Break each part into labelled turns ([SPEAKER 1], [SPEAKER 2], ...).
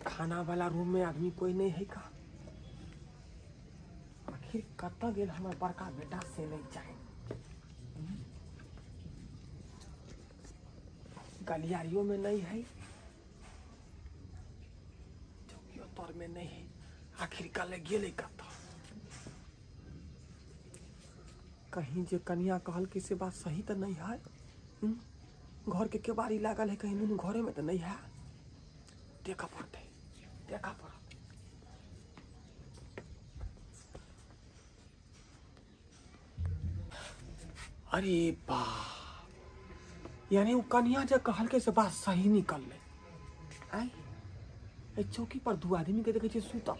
[SPEAKER 1] खाना वाला रूम में आदमी कोई नहीं है का? आखिर कत गेल हमार बड़का बेटा से नहीं जाए। गलियारियों में नहीं है, चौकियों तौर में नहीं है। आखिर कल गेले कत? कहीं जे कन्या कहल कि से बात सही तो नहीं है। घर के केवाड़ी लागल है, कहीं दोनों घरे में तो नहीं है। देखा पड़ते, देखा पड़ा। अरे बा, यानी वो कन्या जो कहल के से बात सही निकल ले। आई चौकी पर दो आदमी के देखे सुतल,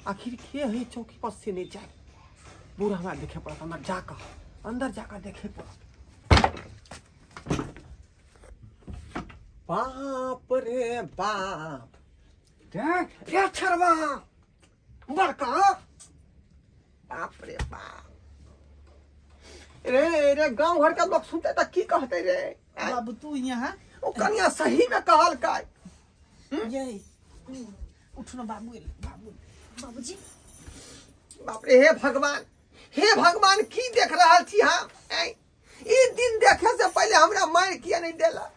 [SPEAKER 1] आखिर के है चौकी पर से नहीं जाए। बुरा हमारा देखे पड़ा, अंदर जाकर देखे पड़ा। बाप रे बाप, देख छरवा बड़का, बाप रे बाप। रे रे गांव घर के लोग सुनते तो की कहते रे?
[SPEAKER 2] बाबू तू यहाँ
[SPEAKER 1] वो कन्या सही में कहल का?
[SPEAKER 2] यही उठ ना बाबू, बाबू बाबूजी।
[SPEAKER 1] बाप रे, हे भगवान की देख रहा थी हम? ई दिन देखे से पहले हमरा मार किया नहीं देला,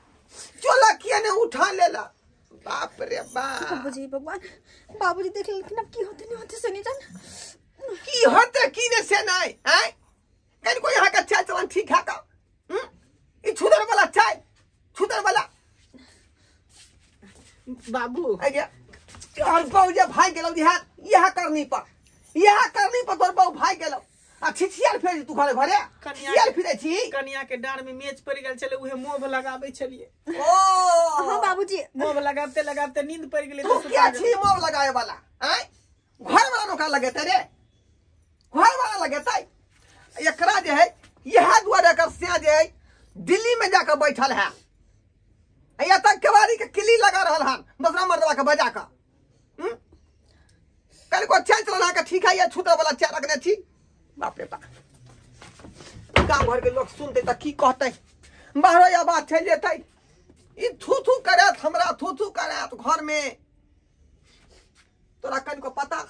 [SPEAKER 1] चोला किया नहीं उठा लेला। बाप रे बाप।
[SPEAKER 3] बाबूजी भगवान, बाबूजी देख लेकिन अब की होते नहीं होते से नहीं जान
[SPEAKER 1] की होते की ने से नहीं है। कहीं कोई यहाँ का चाय चलन ठीक है का? ई छुदर वाला चाय, छुदर वाला
[SPEAKER 2] बाबू
[SPEAKER 1] आइडिया। और बहु जे भाई गेलो दिहान, यह करनी पर तोर बहु भाई गेलो। आ छिछियार फेर तू घरे घरे छिछियार फिरे छी।
[SPEAKER 2] कन्या के डार में मेज पड़ गेल चले, उहे मोह लगाबे छलिए।
[SPEAKER 1] ओ
[SPEAKER 3] हां बाबूजी,
[SPEAKER 2] मोह लगाते लगाते नींद पड़ गेले।
[SPEAKER 1] तू क्या छी मोह लगाए वाला? हैं घर वाला का लगेते रे, घर वाला लगेते। एकरा जे है यह द्वारा कर सिया जे है दिल्ली में जाकर बैठल है। या तक केवाड़ी के किली लगा रहल हन दूसरा मर्दवा के बजा का। कल को चल चलना का ठीक है, ये छूटा वाला चार रखने छी। बाप रे बाप, गांव भर के लोग सुनते त की कहते? बाहर या बात चल जेते। ई थू थू करत, हमरा थू थू करत घर में। तोरा कन को पता,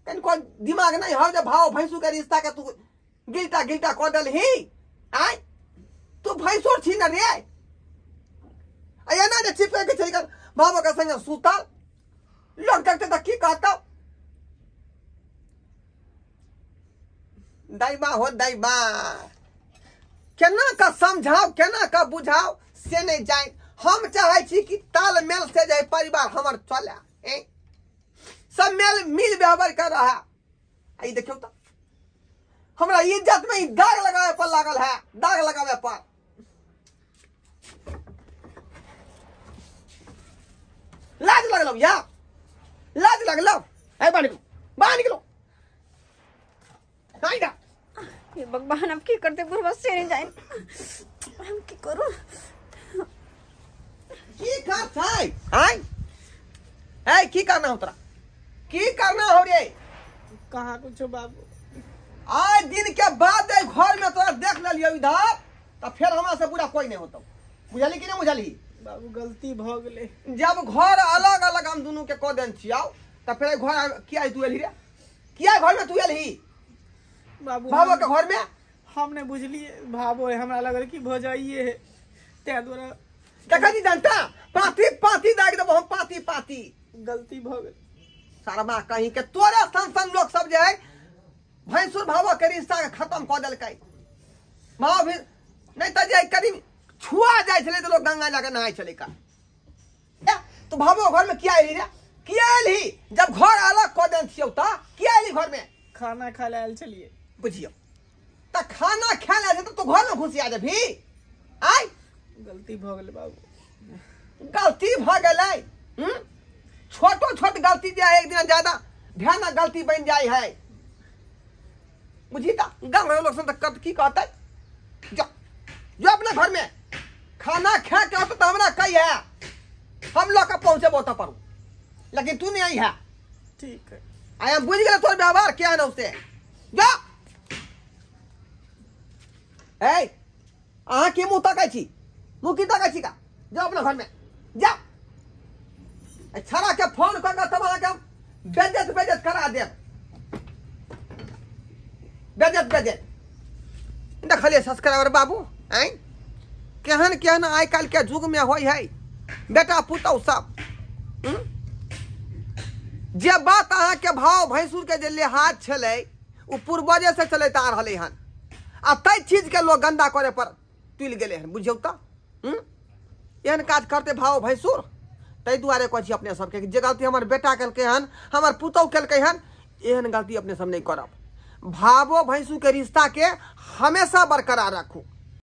[SPEAKER 1] कन को दिमाग नहीं हो? जब भाव भैंसू के रिश्ता के तू गिल्टा गिल्टा कर दल ही। आय तू भैंसोर छी न रे? अया ना चिपके के चल बाबा का संग सुतल लोग देखते त की कहता? दाइबा हो दाइबा, केना का समझाओ, केना का बुझाओ से नहीं जाए। हम चाहे छी कि तालमेल से जाए परिवार हमर चले, सब मेल मिल व्यवहार कर रहा। आई देखियो तो हमरा इज्जत में दाग लगावे पर लागल है, दाग लगावे पर। लाज लगलो या लाज लगलो? ए बाहर निकलो आइडा।
[SPEAKER 3] ये भगवान अब की करते बुरबा से नहीं जाए। हम की करूं?
[SPEAKER 1] की कर छै? हाय ए की करना हो तोरा? की करना हो रे?
[SPEAKER 2] कहां कुछ बाबू।
[SPEAKER 1] आज दिन के बाद घर में तोरा देख लियो इधर तो फिर हमरा से बुरा कोई नहीं होतो। बुझली कि नहीं बुझली?
[SPEAKER 2] बाबू गलती भ गेले।
[SPEAKER 1] जब घर अलग अलग हम दोनों के को देन छियाओ तो फिर घर किया तू एली रे? किया घर में तू एली?
[SPEAKER 2] बाबू
[SPEAKER 1] भावो के घर में
[SPEAKER 2] हमने बुझलिए भावो है, हमरा लगल कि भजाइए है ते द्वारा।
[SPEAKER 1] देखा जी जनता पाती पाती दाग दे, हम पाती पाती।
[SPEAKER 2] गलती भ गेल
[SPEAKER 1] शर्मा कहीं के तोरे सन लोग सब जे है भैंसुर भावो के रिश्ता के खत्म कर देलकै। भाव भी नहीं तो जे करीब छुआ जाए छले तो लोग गंगा जाके नहाय चले का। तो भावो घर में किया एली रे? किया एली? जब घर अलग कर देन छियौ त किया एली घर में?
[SPEAKER 2] खाना खा ले आयल चलिए।
[SPEAKER 1] बुझियो त खाना खा ले तो घर में घुसिया जा भी। आय
[SPEAKER 2] गलती भ गेल बाबू,
[SPEAKER 1] गलती भ गेलै। छोटो छोट गलती जे एक दिन ज्यादा ध्यान गलती बन जाए है। बुझी ता गाँव में लोग सुन तक की कहते? जो अपने घर में खाना खा के तो हमरा कही है हम लोग का पहुंचे बहुत पर, लेकिन तू नहीं आई है।
[SPEAKER 2] ठीक है
[SPEAKER 1] आया बुझ गए तोर व्यवहार क्या है ना उससे। जा अहाँ की मुँह तकै छी, मुँह की तकै छी का? जाओ अपना घर में जाओ। छड़ा के फोन करके तब अहाँके हम बेज्जत करा देब, बेज्जत। देखलिए सब्सक्राइबर बाबू आय केहन केहन आइ काल्हि के युग में होय है बेटा पुतौ सब। जे बात अहाँ के भाव भैंसुर के जे लिहाज छलै उ पूर्वजे से चलैत आ रहलै हन, आ तै चीज के लोग गंदा करे पर तुल गेले हन। बुझियौ त एहन काज करते भाव भैंसुर। तै दुआरे कहै छी अपने सबके जे गलती हमर बेटा केलकै हन, हमर पुतौ केलकै हन, एहन गलती अपने सब नहीं करब। भावो भैंसू के रिश्ता के हमेशा बरकरार रखू।